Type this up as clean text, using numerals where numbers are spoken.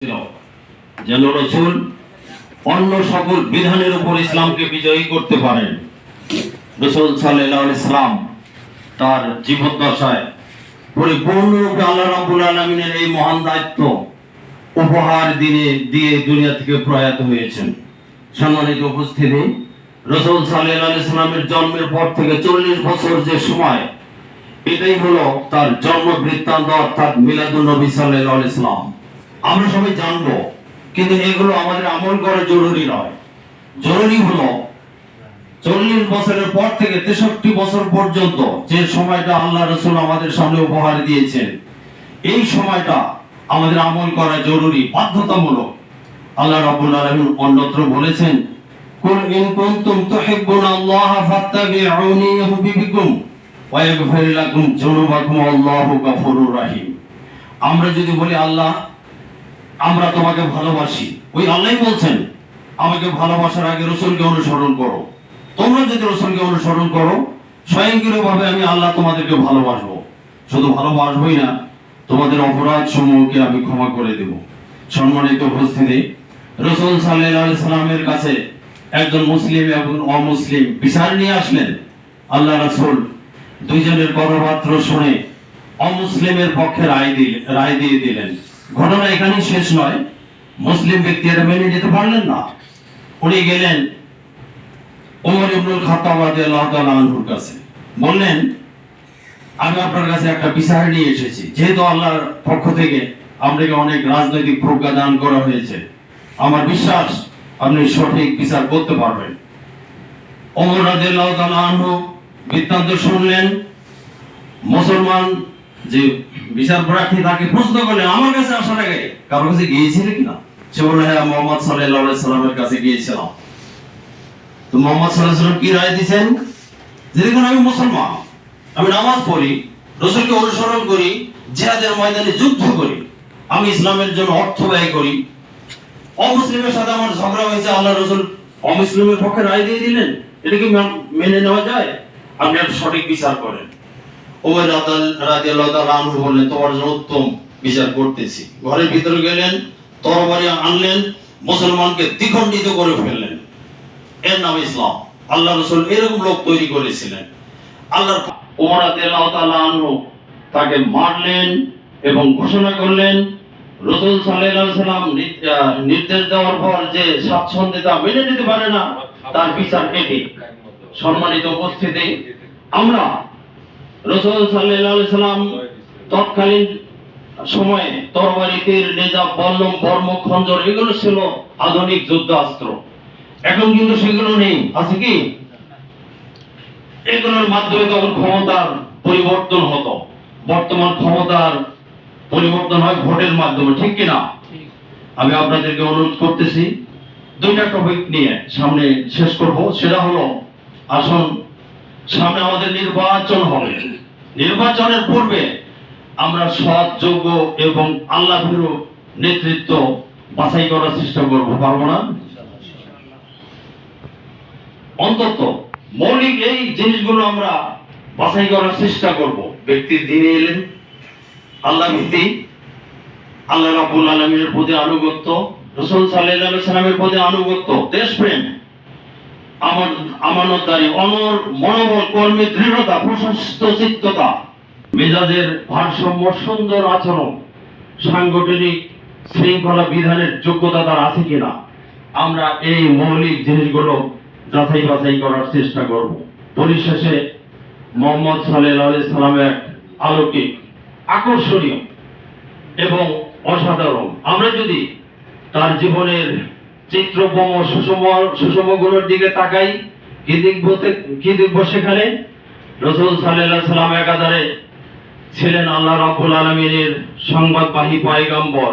ছিল যেন রাসূল অন্য সকল বিধানের উপর ইসলামকে বিজয়ী করতে পারেন। রাসূল সাল্লাল্লাহু আলাইহি সাল্লাম তার জীবদ্দশায় পরিপূর্ণরূপে আল্লাহ রাব্বুল আলামিনের এই মহান দায়িত্ব উপহার দিয়ে দুনিয়া থেকে প্রয়াত হয়েছেন। সম্মানিত উপস্থিতি, রাসূল সাল্লাল্লাহু আলাইহি সাল্লামের জন্মের পর থেকে 40 বছর যে সময়, এটাই হলো তার জন্ম বৃত্তান্ত, অর্থাৎ মিলাদুন নবী সাল্লাল্লাহু আলাইহি সাল্লাম। আমরা সবাই জানবো, কিন্তু এগুলো আমাদের আমল করা জরুরি নয়। জরুরি হলো 40 বছরের পর থেকে 63 বছর পর্যন্ত যে সময়টা আল্লাহ রাসূল আমাদের সামনে উপহার দিয়েছেন, এই সময়টা আমাদের আমল করা জরুরি, বাধ্যতামূলক। আল্লাহ রাব্বুল আলামিন অন্যত্র বলেছেন, কুল ইন কুনতুম তুহিব্বুনাল্লাহ ফাত্তাবিউনি ইউহিব্বুকুম ওয়া ইয়াগফির লাকুম যুনুবাকুম আল্লাহু গফুরুর রহিম। আমরা যদি বলি আল্লাহ আমরা তোমাকে ভালোবাসি, ওই আল্লাহই বলছেন আমাকে ভালোবাসার আগে রাসূলকে অনুসরণ করো। তোমরা যদি রাসূলকে অনুসরণ করো, স্বয়ংক্রিয়ভাবে আমি আল্লাহ তোমাদেরকে ভালোবাসবো। শুধু ভালোবাসবই না, তোমাদের অপরাধ সমূহকে আমি ক্ষমা করে দেব। সম্মানিত উপস্থিতি, রাসূল সাল্লাল্লাহু আলাইহি সাল্লামের কাছে একজন মুসলিম এবং অমুসলিম বিচার নিয়ে আসলেন। আল্লাহ রাসূল দুইজনের কথাবার্তা শুনে অমুসলিমের পক্ষে রায় দিয়ে দিলেন। ঘটনা এখানেই শেষ নয়। মুসলিম ব্যক্তি এটা মেনে নিতে পারলেন না। উনি গেলেন ওমর ইবনুল খাত্তাব রাদিয়াল্লাহু তাআলা আনহুর কাছে, বললেন আমি আপনার কাছে একটা বিচার নিয়ে এসেছি। যেহেতু আল্লাহর পক্ষ থেকে আপনাকে অনেক রাজনৈতিক প্রজ্ঞা দান করা হয়েছে, আমার বিশ্বাস আপনি সঠিক বিচার করতে পারবেন। ওমর রাদিয়াল্লাহু তাআলা আনহু বৃত্তান্ত শুনলেন। মুসলমান যে বিচার প্রার্থী তাকে প্রশ্ন করলেন, আমার কাছে আসার আগে কারোর কাছে গিয়েছিলে কিনা? সে বলল, হ্যাঁ, মুহাম্মদ সাল্লাল্লাহু আলাইহি সাল্লামের কাছে গিয়েছিলাম। তো মুহাম্মদ সাল্লাল্লাহু আলাইহি সাল্লাম কি রায় দিয়েছেন? যে দেখুন, আমি মুসলমান, আমি নামাজ পড়ি, রাসূলকে অনুসরণ করি, জিহাদের ময়দানে যুদ্ধ করি, আমি ইসলামের জন্য অর্থ ব্যয় করি। অমুসলিমের সাথে আমার ঝগড়া হয়েছে, আল্লাহ রাসূল অমুসলিমের পক্ষে রায় দিয়ে দিলেন, এটা কি মেনে নেওয়া যায়? আপনি একটা সঠিক বিচার করেন। ওমর রাদিয়াল্লাহু তাআলা আনহু বললেন, তোমার জন্য উত্তম বিচার করতেছি। ঘরের ভিতরে গেলেন, তরবারি আনলেন, মুসলমানকে দ্বিখণ্ডিত করে ফেললেন। এর নাম ইসলাম। আল্লাহ রাসূল এরকম লোক তৈরি করেছিলেন। আল্লাহর ওমর রাদিয়াল্লাহু তাআলা আনহু তাকে মারলেন এবং ঘোষণা করলেন, রাসূল সাল্লাল্লাহু আলাইহি সাল্লাম নির্দেশ দেওয়ার পর যে স্বাচ্ছন্দ্যতা মেনে নিতে পারে না, তার বিচার এটি। সম্মানিত উপস্থিতি, আমরা রাসূল সাল্লাল্লাহু আলাইহি সাল্লাম তৎকালীন সময়ে তরবারি, তীর, নেজা, বল্লম, বর্ম, খঞ্জর এগুলো ছিল আধুনিক যুদ্ধাস্ত্র। এখন কিন্তু সেগুলো নেই, আছে কি? এগুলোর মাধ্যমে তখন ক্ষমতার পরিবর্তন হতো। বর্তমান ক্ষমতার পরিবর্তন হয় ভোটের মাধ্যমে, ঠিক কিনা? আমি আপনাদেরকে অনুরোধ করতেছি, দুইটা টপিক নিয়ে সামনে শেষ করব। সেটা হলো, আসুন সামনে আমাদের নির্বাচন হবে। নির্বাচনের পূর্বে আমরা সৎ, যোগ্য এবং আল্লাহ ভীরু নেতৃত্ব বাছাই করার চেষ্টা করব, পারবো না? অন্তত মৌলিক এই জিনিসগুলো আমরা বাছাই করার চেষ্টা করব। ব্যক্তির দিনে এলেন, আল্লাহ ভীতি, আল্লাহ রাব্বুল আলামিনের প্রতি আনুগত্য, রাসূল সাল্লাল্লাহু আলাইহি সাল্লামের প্রতি আনুগত্য, দেশপ্রেম, আমানতদারি, অনর মনোবল, কর্মী দৃঢ়তা, প্রশস্ত চিত্ততা, মেজাজের ভারসাম্য, সুন্দর আচরণ, সাংগঠনিক শৃঙ্খলা বিধানের যোগ্যতা তার আছে কিনা, আমরা এই মৌলিক জিনিসগুলো যাচাই বাছাই করার চেষ্টা করব। পরিশেষে মুহাম্মদ সাল্লাল্লাহু আলাইহি সাল্লামের অলৌকিক, আকর্ষণীয় এবং অসাধারণ, আমরা যদি তার জীবনের চিত্রবম সুষম গুলোর দিকে তাকাই, কি দেখব সেখানে? রাসূল সাল্লাল্লাহু আলাইহি সাল্লাম একাধারে ছিলেন আল্লাহ রাব্বুল আলামিনের সংবাদবাহী পয়গম্বর।